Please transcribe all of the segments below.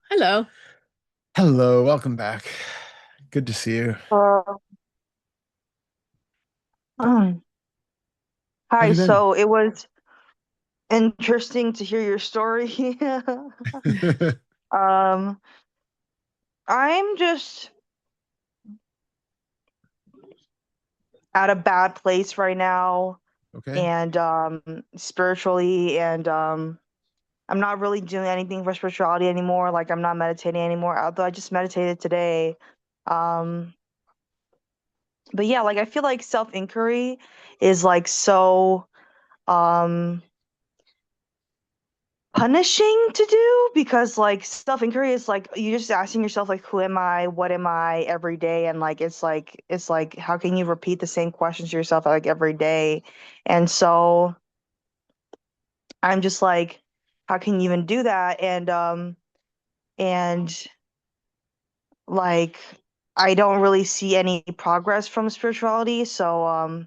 Hello. Hello, welcome back. Good to see you. Uh, um, How have Hi, you been? so it was interesting to hear your story. Um, I'm just at a bad place right now Okay. and spiritually and I'm not really doing anything for spirituality anymore. Like I'm not meditating anymore, although I just meditated today. Um, but yeah, like I feel like self-inquiry is like so um punishing to do because like self-inquiry is like you just asking yourself like who am I, what am I every day, and like it's like how can you repeat the same questions to yourself like every day. And so I'm just like, how can you even do that? And like I don't really see any progress from spirituality, so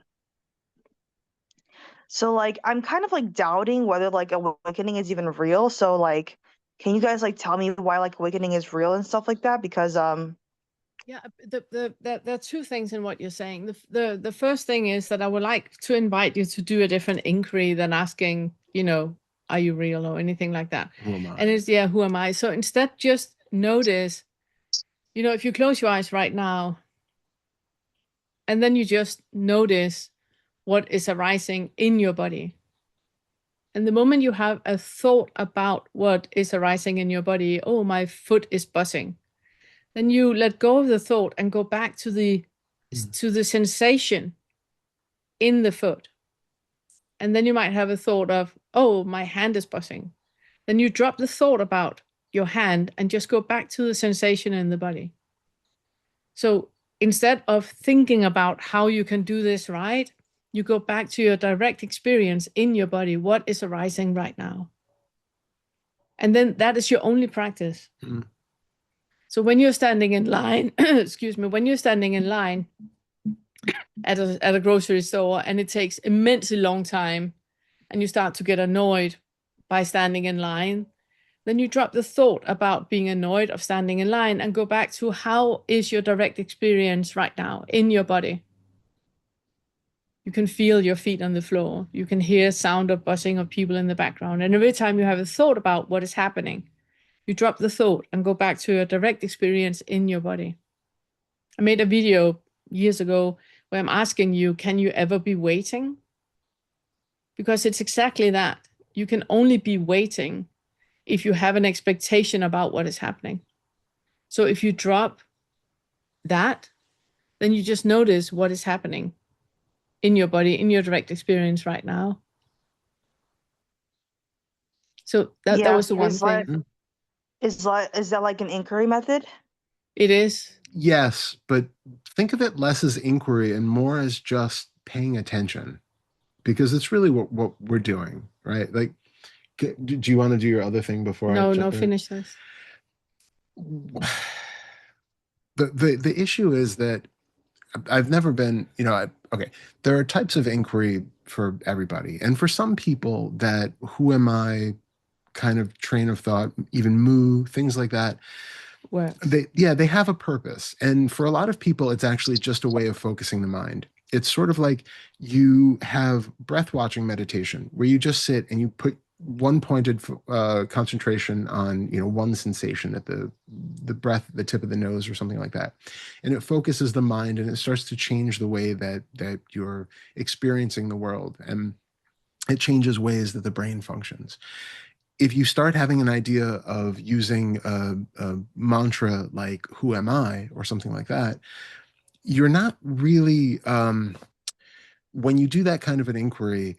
like I'm kind of like doubting whether like awakening is even real. So like can you guys like tell me why like awakening is real and stuff like that? Because Yeah, there are two things in what you're saying. The first thing is that I would like to invite you to do a different inquiry than asking, are you real or anything like that. who am And I? it's, yeah, who am I? So instead, just notice, if you close your eyes right now, and then you just notice what is arising in your body. And the moment you have a thought about what is arising in your body, oh, my foot is buzzing, then you let go of the thought and go back to the sensation in the foot. And then you might have a thought of, oh, my hand is buzzing. Then you drop the thought about your hand and just go back to the sensation in the body. So instead of thinking about how you can do this right, you go back to your direct experience in your body. What is arising right now? And then that is your only practice. Mm. So when you're standing in line, excuse me, when you're standing in line at a grocery store and it takes immensely long time and you start to get annoyed by standing in line, then you drop the thought about being annoyed of standing in line and go back to how is your direct experience right now in your body. You can feel your feet on the floor. You can hear sound of buzzing of people in the background. And every time you have a thought about what is happening, you drop the thought and go back to your direct experience in your body. I made a video years ago where I'm asking you, can you ever be waiting? Because it's exactly that. You can only be waiting if you have an expectation about what is happening. So if you drop that, then you just notice what is happening in your body, in your direct experience right now. So that Yeah, was the so one thing. is that like an inquiry method? It is. Yes, but think of it less as inquiry and more as just paying attention because it's really what we're doing, right? Like, do you want to do your other thing before I No, no, jump in? finish this. The issue is that I've never been, okay, there are types of inquiry for everybody. And for some people, that who am I kind of train of thought, even moo, things like that, Works. they have a purpose. And for a lot of people, it's actually just a way of focusing the mind. It's sort of like you have breath watching meditation where you just sit and you put one pointed concentration on one sensation at the breath at the tip of the nose or something like that, and it focuses the mind and it starts to change the way that you're experiencing the world, and it changes ways that the brain functions. If you start having an idea of using a mantra like "Who am I?" or something like that, you're not really when you do that kind of an inquiry.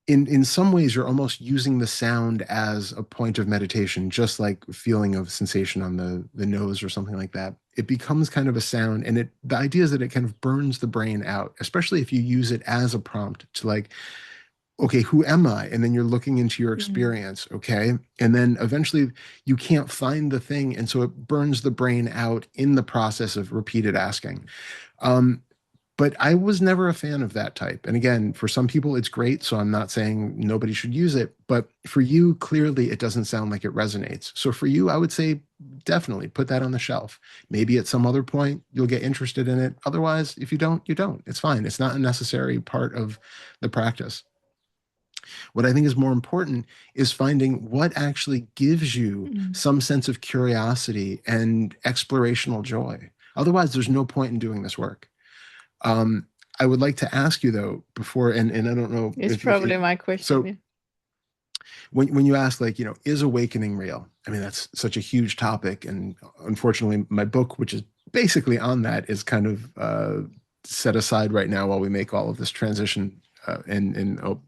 In some ways, you're almost using the sound as a point of meditation, just like feeling of sensation on the nose or something like that. It becomes kind of a sound, and the idea is that it kind of burns the brain out, especially if you use it as a prompt to like, okay, who am I? And then you're looking into your Mm. experience, okay? And then eventually you can't find the thing. And so it burns the brain out in the process of repeated asking. Um, But I was never a fan of that type. And again, for some people, it's great. So I'm not saying nobody should use it. But for you, clearly, it doesn't sound like it resonates. So for you, I would say definitely put that on the shelf. Maybe at some other point, you'll get interested in it. Otherwise, if you don't, you don't. It's fine. It's not a necessary part of the practice. What I think is more important is finding what actually gives you Mm. some sense of curiosity and explorational joy. Otherwise, there's no point in doing this work. Um, I would like to ask you though before, and I don't know It's if probably my question. so Yeah. when you ask like, is awakening real? I mean, that's such a huge topic, and unfortunately, my book, which is basically on that, is kind of set aside right now while we make all of this transition, and I'll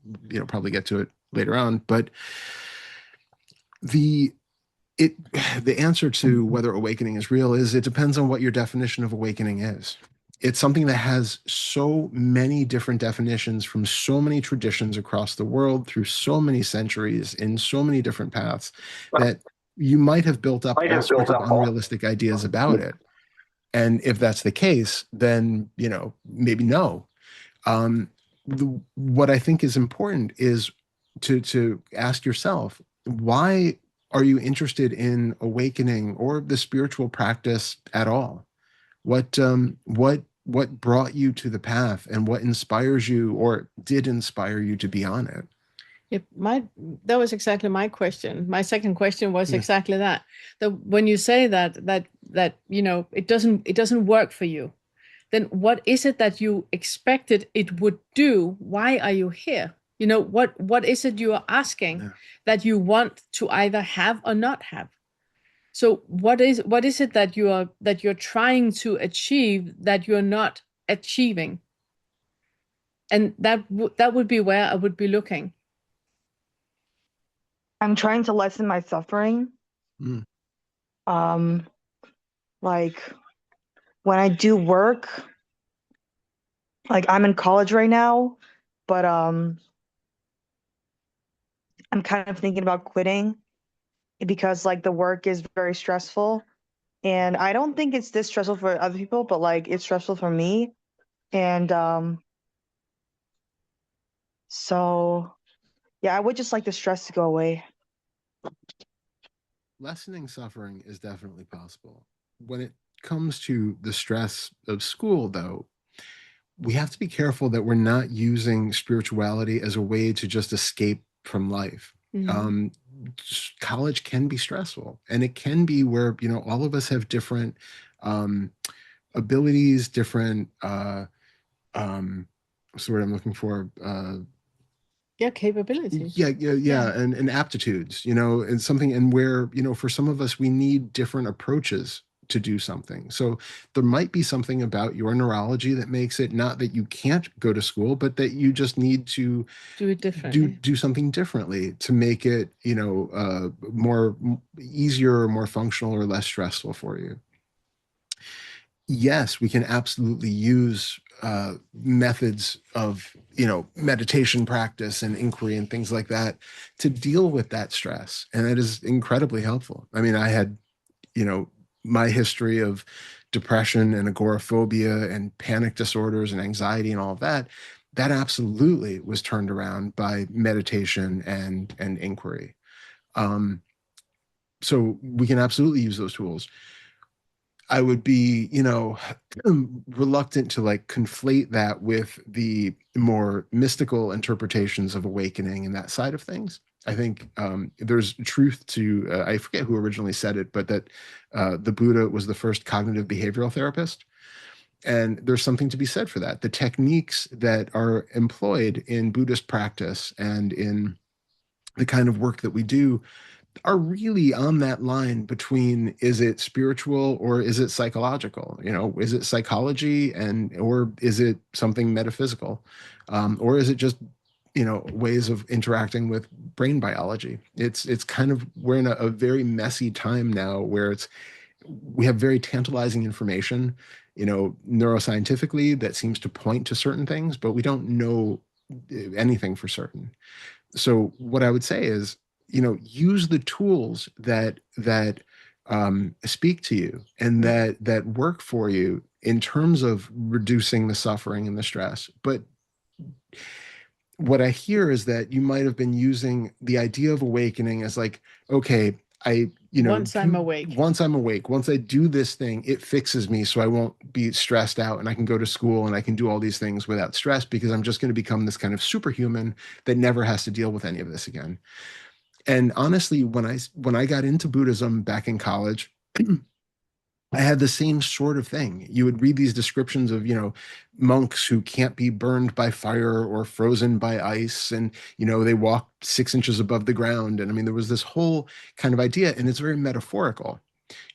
probably get to it later on. But the it the answer to whether awakening is real is it depends on what your definition of awakening is. It's something that has so many different definitions from so many traditions across the world through so many centuries in so many different paths that you might have built up all sorts of unrealistic ideas about it. And if that's the case, then maybe no. um, what I think is important is to ask yourself, why are you interested in awakening or the spiritual practice at all? What brought you to the path, and what inspires you or did inspire you to be on it? That was exactly my question. My second question was Yeah, exactly that. That when you say that it doesn't work for you, then what is it that you expected it would do? Why are you here? What is it you are asking yeah. that you want to either have or not have? So what is it that you're trying to achieve that you're not achieving? And that would be where I would be looking. I'm trying to lessen my suffering. Mm, Um, like when I do work, like I'm in college right now, but I'm kind of thinking about quitting because like the work is very stressful. And I don't think it's this stressful for other people, but like it's stressful for me. And so yeah, I would just like the stress to go away. lessening suffering is definitely possible. When it comes to the stress of school, though, we have to be careful that we're not using spirituality as a way to just escape from life. Mhm. Um, College can be stressful, and it can be where all of us have different um, abilities, different what's the word I'm looking for? Yeah, capabilities. Yeah, Yeah. and aptitudes, and something, and where, for some of us, we need different approaches to do something. So there might be something about your neurology that makes it not that you can't go to school, but that you just need to Do it do differently. do something differently to make it, more easier or more functional or less stressful for you. Yes, we can absolutely use methods of, meditation practice and inquiry and things like that to deal with that stress. And that is incredibly helpful. I mean, I had, you know, my history of depression and agoraphobia and panic disorders and anxiety and all of that. That absolutely was turned around by meditation and inquiry. Um, so we can absolutely use those tools. I would be, reluctant to like conflate that with the more mystical interpretations of awakening and that side of things. I think there's truth to, I forget who originally said it, but that the Buddha was the first cognitive behavioral therapist. And there's something to be said for that. The techniques that are employed in Buddhist practice and in the kind of work that we do are really on that line between, is it spiritual or is it psychological? Is it psychology, or is it something metaphysical? Or is it just, ways of interacting with brain biology? It's kind of, we're in a very messy time now where we have very tantalizing information, neuroscientifically, that seems to point to certain things, but we don't know anything for certain. So what I would say is, use the tools that speak to you and that work for you in terms of reducing the suffering and the stress. But what I hear is that you might have been using the idea of awakening as like, okay, Once I'm awake. once I'm awake, once I do this thing, it fixes me so I won't be stressed out and I can go to school and I can do all these things without stress because I'm just going to become this kind of superhuman that never has to deal with any of this again. And honestly, when I got into Buddhism back in college, I had the same sort of thing. You would read these descriptions of, monks who can't be burned by fire or frozen by ice. And, they walk 6 inches above the ground. And I mean, there was this whole kind of idea, and it's very metaphorical.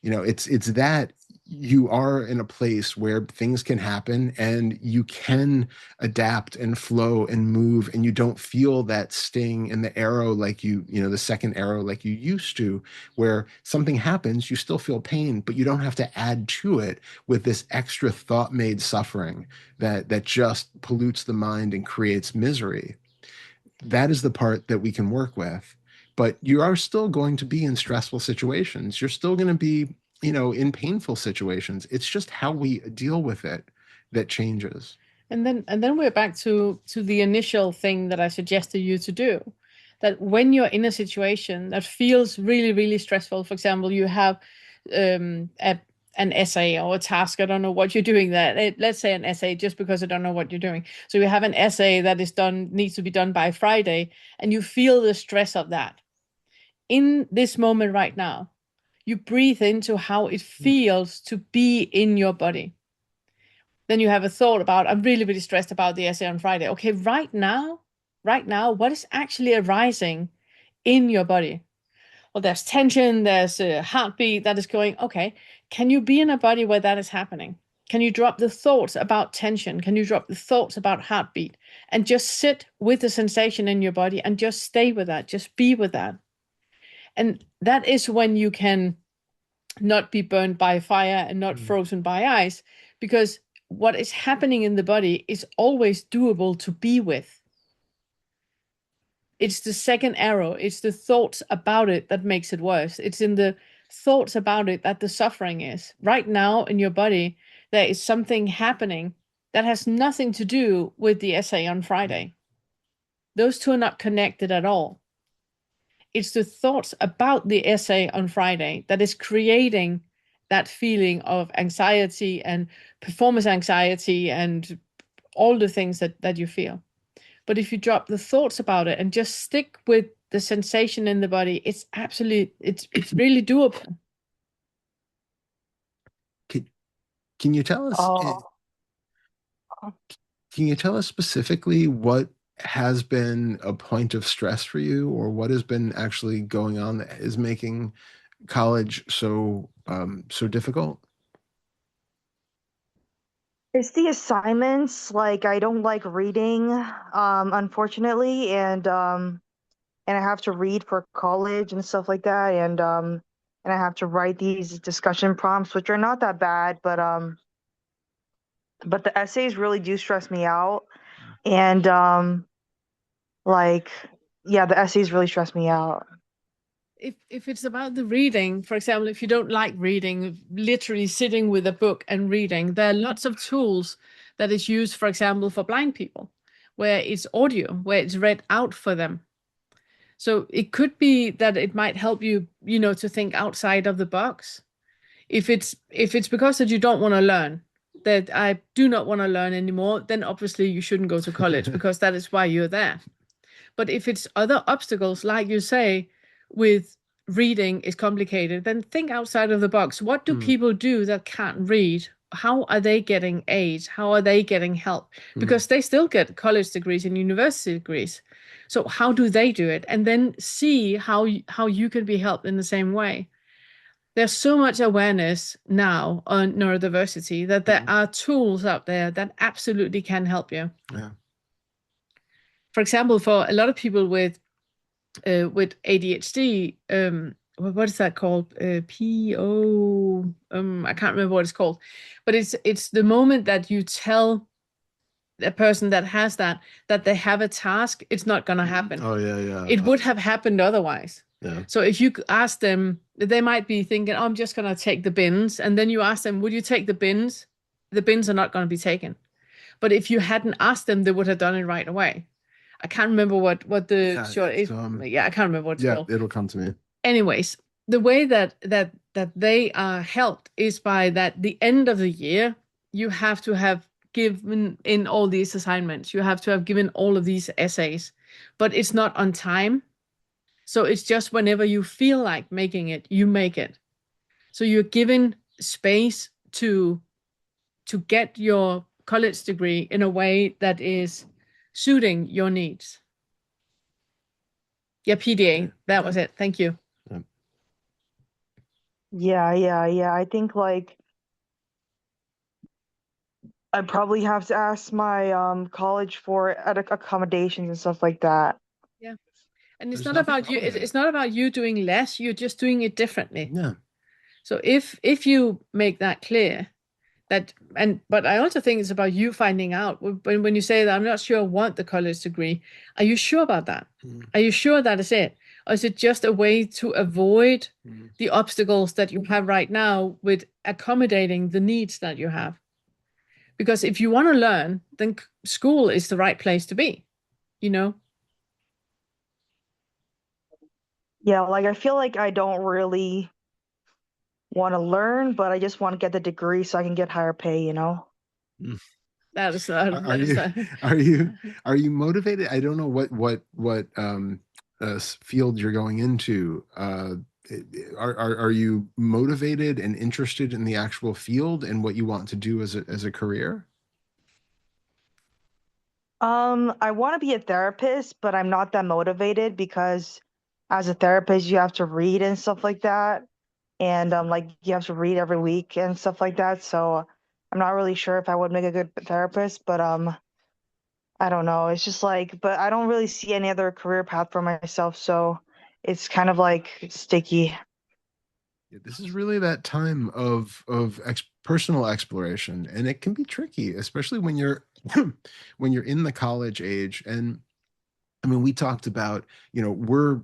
It's that you are in a place where things can happen and you can adapt and flow and move, and you don't feel that sting in the arrow like the second arrow like you used to, where something happens, you still feel pain, but you don't have to add to it with this extra thought-made suffering that just pollutes the mind and creates misery. That is the part that we can work with. But you are still going to be in stressful situations. You're still going to be, in painful situations. It's just how we deal with it that changes. And then we're back to the initial thing that I suggested you to do. That when you're in a situation that feels really, really stressful, for example, you have an essay or a task. I don't know what you're doing there. Let's say an essay, just because I don't know what you're doing. So you have an essay that needs to be done by Friday, and you feel the stress of that. In this moment right now, you breathe into how it feels to be in your body. Then you have a thought about, I'm really, really stressed about the essay on Friday. Okay, right now, what is actually arising in your body? Well, there's tension, there's a heartbeat that is going, okay, can you be in a body where that is happening? Can you drop the thoughts about tension? Can you drop the thoughts about heartbeat and just sit with the sensation in your body and just stay with that, just be with that? And that is when you can not be burned by fire and not frozen by ice, because what is happening in the body is always doable to be with. It's the second arrow. It's the thoughts about it that makes it worse. It's in the thoughts about it that the suffering is. Right now in your body, there is something happening that has nothing to do with the essay on Friday. Those two are not connected at all. It's the thoughts about the essay on Friday that is creating that feeling of anxiety and performance anxiety and all the things that you feel. But if you drop the thoughts about it and just stick with the sensation in the body, it's really doable. Can you tell us? Oh, Can you tell us specifically what has been a point of stress for you, or what has been actually going on that is making college so difficult? it's the assignments. Like I don't like reading, unfortunately, and I have to read for college and stuff like that, and I have to write these discussion prompts, which are not that bad, but the essays really do stress me out, and like yeah, the essays really stress me out. If it's about the reading, for example, if you don't like reading, literally sitting with a book and reading, there are lots of tools that is used, for example, for blind people, where it's audio, where it's read out for them. So it could be that it might help you, to think outside of the box. If it's because that you don't want to learn, that I do not want to learn anymore, then obviously you shouldn't go to college because that is why you're there. But if it's other obstacles, like you say, with reading is complicated, then think outside of the box. What do people do that can't read? How are they getting aid? How are they getting help? Because they still get college degrees and university degrees. So how do they do it? And then see how you can be helped in the same way. There's so much awareness now on neurodiversity that there are tools out there that absolutely can help you. Yeah. For example, for a lot of people with ADHD, what is that called? PO. I can't remember what it's called, but it's the moment that you tell a person that has that they have a task, it's not going to happen. Oh yeah, yeah. It would have happened otherwise. Yeah. So if you ask them, they might be thinking, oh, I'm just going to take the bins. And then you ask them, would you take the bins? The bins are not going to be taken. But if you hadn't asked them, they would have done it right away. I can't remember what the Yeah, short it's is. Yeah, I can't remember what it's yeah, called. it'll come to me. Anyways, the way that they are helped is by that the end of the year, you have to have given in all these assignments. You have to have given all of these essays, but it's not on time. So it's just whenever you feel like making it, you make it. So you're given space to get your college degree in a way that is suiting your needs. Yeah, PDA, that was it. Thank you. Yeah. I think like I probably have to ask my college for accommodations and stuff like that. Yeah. And it's There's not nothing about you, wrong with it's it. not about you doing less, you're just doing it differently. Yeah. So if you make that clear, that but I also think it's about you finding out when you say that I'm not sure I want the college degree, are you sure about that? Mm. Are you sure that is it? Or is it just a way to avoid the obstacles that you have right now with accommodating the needs that you have? Because if you want to learn, then school is the right place to be, you know? Yeah, like I feel like I don't really want to learn, but I just want to get the degree so I can get higher pay, you know? Mm. That is Are you are you are you motivated? I don't know what field you're going into. Are you motivated and interested in the actual field and what you want to do as a career? I want to be a therapist, but I'm not that motivated because as a therapist, you have to read and stuff like that. And like you have to read every week and stuff like that. So I'm not really sure if I would make a good therapist, but I don't know. It's just like, but I don't really see any other career path for myself, so it's kind of like sticky. Yeah, this is really that time of personal exploration, and it can be tricky, especially when you're when you're in the college age. And I mean, we talked about, we're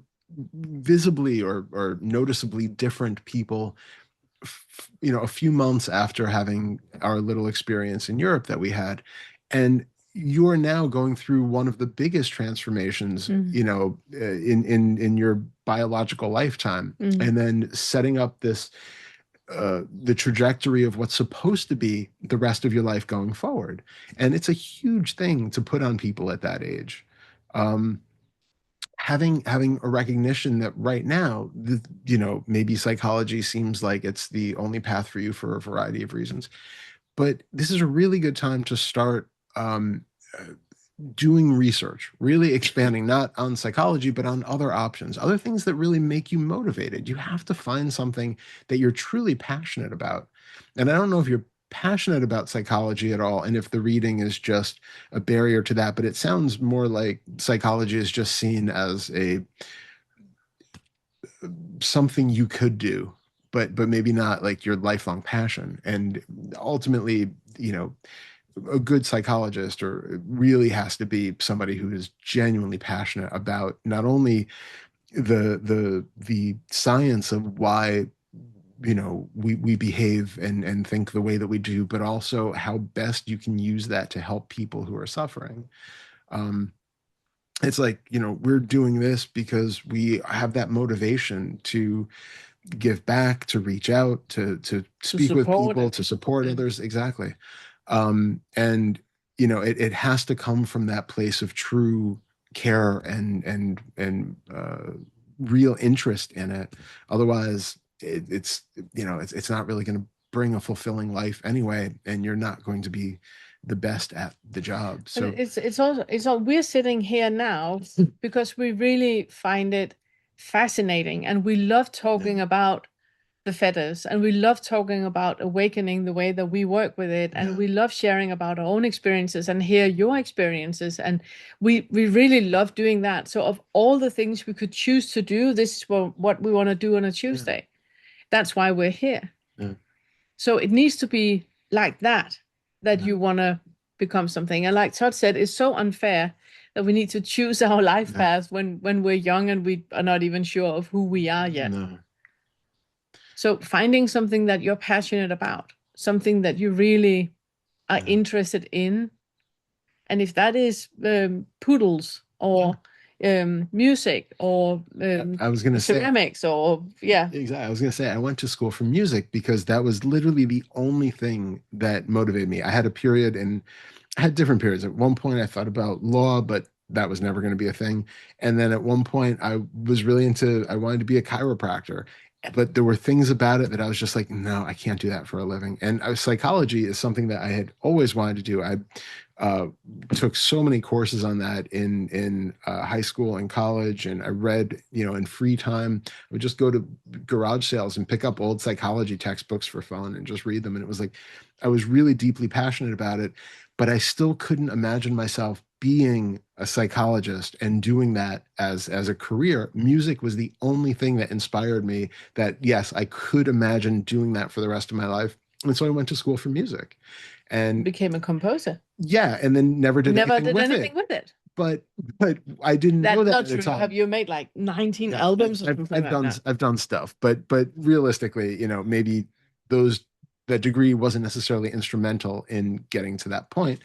visibly or noticeably different people, a few months after having our little experience in Europe that we had. And you're now going through one of the biggest transformations, in your biological lifetime, and then setting up this the trajectory of what's supposed to be the rest of your life going forward. And it's a huge thing to put on people at that age. Um, having a recognition that right now, maybe psychology seems like it's the only path for you for a variety of reasons, but this is a really good time to start uh, doing research, really expanding not on psychology, but on other options, other things that really make you motivated. You have to find something that you're truly passionate about. And I don't know if you're passionate about psychology at all, and if the reading is just a barrier to that, but it sounds more like psychology is just seen as a something you could do, but maybe not like your lifelong passion. And ultimately, a good psychologist or really has to be somebody who is genuinely passionate about not only the science of why we behave and think the way that we do, but also how best you can use that to help people who are suffering. um, it's like, we're doing this because we have that motivation to give back, to reach out, to To speak with support people, it. to support others. Exactly. And it has to come from that place of true care and real interest in it. Otherwise, it's not really going to bring a fulfilling life anyway, and you're not going to be the best at the job. And So it's all we're sitting here now because we really find it fascinating and we love talking about the fetters and we love talking about awakening the way that we work with it and yeah, we love sharing about our own experiences and hear your experiences and we really love doing that. So of all the things we could choose to do, this is what we want to do on a yeah, Tuesday. That's why we're here. yeah, So it needs to be like that yeah, you want to become something. And like Todd said, it's so unfair that we need to choose our life Yeah. path when we're young and we are not even sure of who we are yet. No. So finding something that you're passionate about, something that you really are Yeah. interested in, and if that is poodles or music or I was going to say, ceramics or exactly. I was going to say, I went to school for music because that was literally the only thing that motivated me. I had a period and I had different periods. At one point, I thought about law, but that was never going to be a thing. And then at one point, I was really I wanted to be a chiropractor. But there were things about it that I was just like, no, I can't do that for a living. And psychology is something that I had always wanted to do. I uh, took so many courses on that in high school and college, and I read, in free time. I would just go to garage sales and pick up old psychology textbooks for fun and just read them. And it was like, I was really deeply passionate about it, but I still couldn't imagine myself being a psychologist and doing that as a career. Music was the only thing that inspired me, that yes, I could imagine doing that for the rest of my life. And so I went to school for music and became a composer. yeah, and then never did anything with it. But I didn't know that That's not at the true. time. Have you made like 19 albums or something like that? I've done stuff, but realistically, maybe that degree wasn't necessarily instrumental in getting to that point.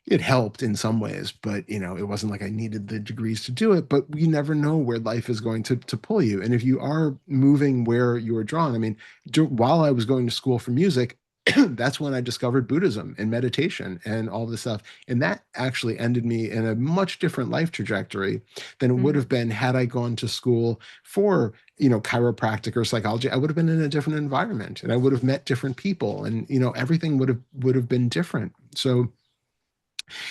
It helped in some ways, but it wasn't like I needed the degrees to do it. But you never know where life is going to pull you. And if you are moving where you are drawn, I mean, while I was going to school for music, that's when I discovered Buddhism and meditation and all this stuff. And that actually ended me in a much different life trajectory than it would have been had I gone to school for, chiropractic or psychology. I would have been in a different environment and I would have met different people, and, everything would have been different. So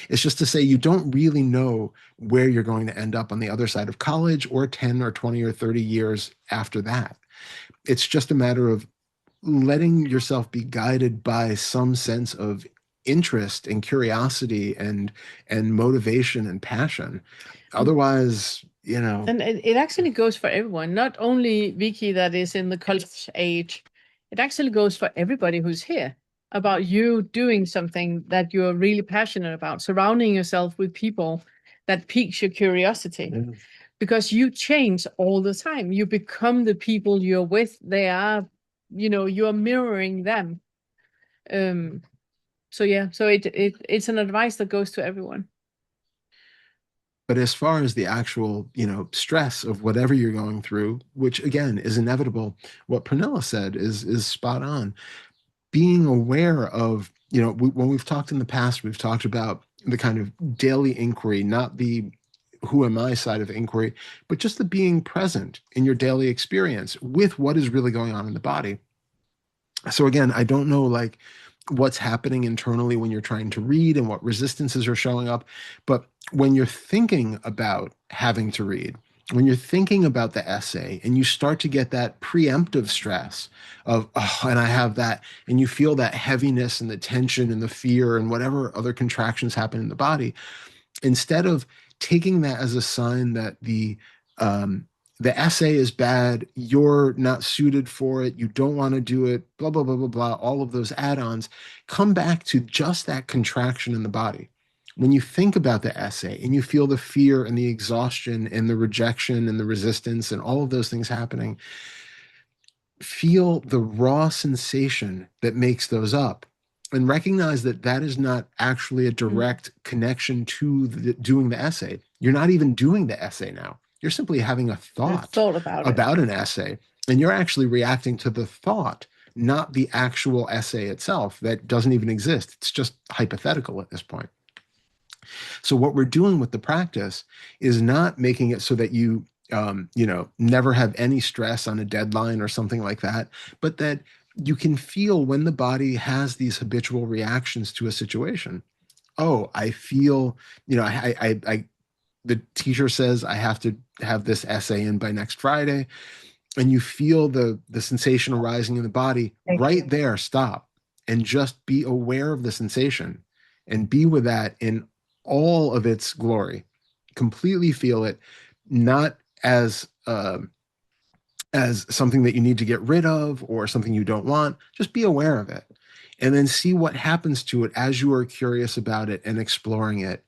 it's just to say you don't really know where you're going to end up on the other side of college or 10 or 20 or 30 years after that. It's just a matter of letting yourself be guided by some sense of interest and curiosity and motivation and passion. Otherwise, And it actually goes for everyone, not only Vicky that is in the college age. It actually goes for everybody who's here, about you doing something that you're really passionate about, surrounding yourself with people that piques your curiosity. Yeah. Because you change all the time. You become the people you're with. They are, you are mirroring them. So it's an advice that goes to everyone. But as far as the actual, stress of whatever you're going through, which again is inevitable, what Pernilla said is spot on. Being aware of, when we've talked in the past, we've talked about the kind of daily inquiry, not the who am I side of inquiry, but just the being present in your daily experience with what is really going on in the body. So again, I don't know like what's happening internally when you're trying to read and what resistances are showing up, but when you're thinking about having to read, when you're thinking about the essay and you start to get that preemptive stress of, oh, and I have that, and you feel that heaviness and the tension and the fear and whatever other contractions happen in the body, instead of taking that as a sign that the essay is bad, you're not suited for it, you don't want to do it, blah, blah, blah, blah, blah, all of those add-ons, come back to just that contraction in the body. When you think about the essay and you feel the fear and the exhaustion and the rejection and the resistance and all of those things happening, feel the raw sensation that makes those up and recognize that that is not actually a direct connection to doing the essay. You're not even doing the essay now. You're simply having a thought about an essay, and you're actually reacting to the thought, not the actual essay itself that doesn't even exist. It's just hypothetical at this point. So what we're doing with the practice is not making it so that you never have any stress on a deadline or something like that, but that you can feel when the body has these habitual reactions to a situation. Oh, I feel, the teacher says I have to have this essay in by next Friday, and you feel the sensation arising in the body. Right there, stop and just be aware of the sensation and be with that in all of its glory. Completely feel it, not as something that you need to get rid of or something you don't want. Just be aware of it, and then see what happens to it as you are curious about it and exploring it.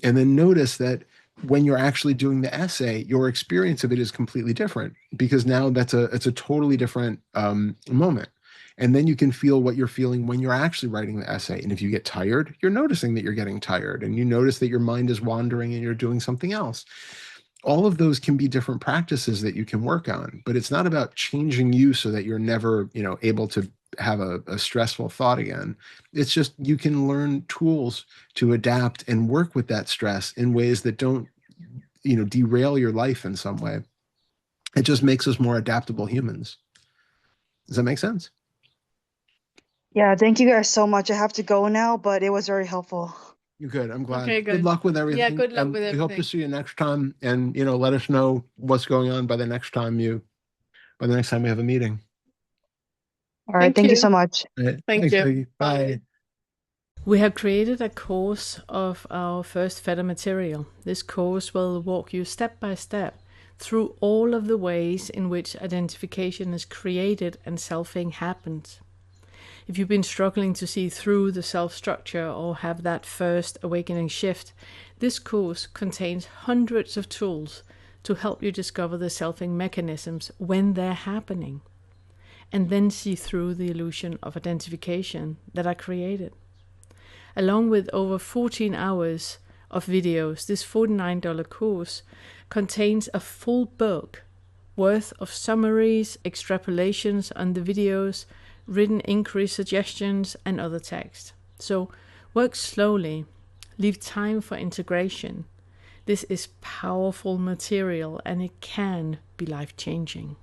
And then notice that when you're actually doing the essay, your experience of it is completely different, because now it's a totally different moment. And then you can feel what you're feeling when you're actually writing the essay. And if you get tired, you're noticing that you're getting tired, and you notice that your mind is wandering and you're doing something else. All of those can be different practices that you can work on, but it's not about changing you so that you're never, able to have a stressful thought again. It's just you can learn tools to adapt and work with that stress in ways that don't, derail your life in some way. It just makes us more adaptable humans. Does that make sense? Yeah, thank you guys so much. I have to go now, but it was very helpful. You're good. I'm glad. Okay, Good good. luck with Yeah, everything. good luck with We hope to everything. see you next time, and let us know what's going on by the next time we have a meeting. All right, Thank thank you you. so much. All right. Thank Thanks, you. Peggy. Bye. Bye. We have created a course of our first Fetter material. This course will walk you step by step through all of the ways in which identification is created and selfing happens. If you've been struggling to see through the self structure or have that first awakening shift, this course contains hundreds of tools to help you discover the selfing mechanisms when they're happening, and then see through the illusion of identification that are created. Along with over 14 hours of videos, this $49 course contains a full book worth of summaries, extrapolations on the videos, written inquiry suggestions, and other text. So work slowly, leave time for integration. This is powerful material, and it can be life-changing.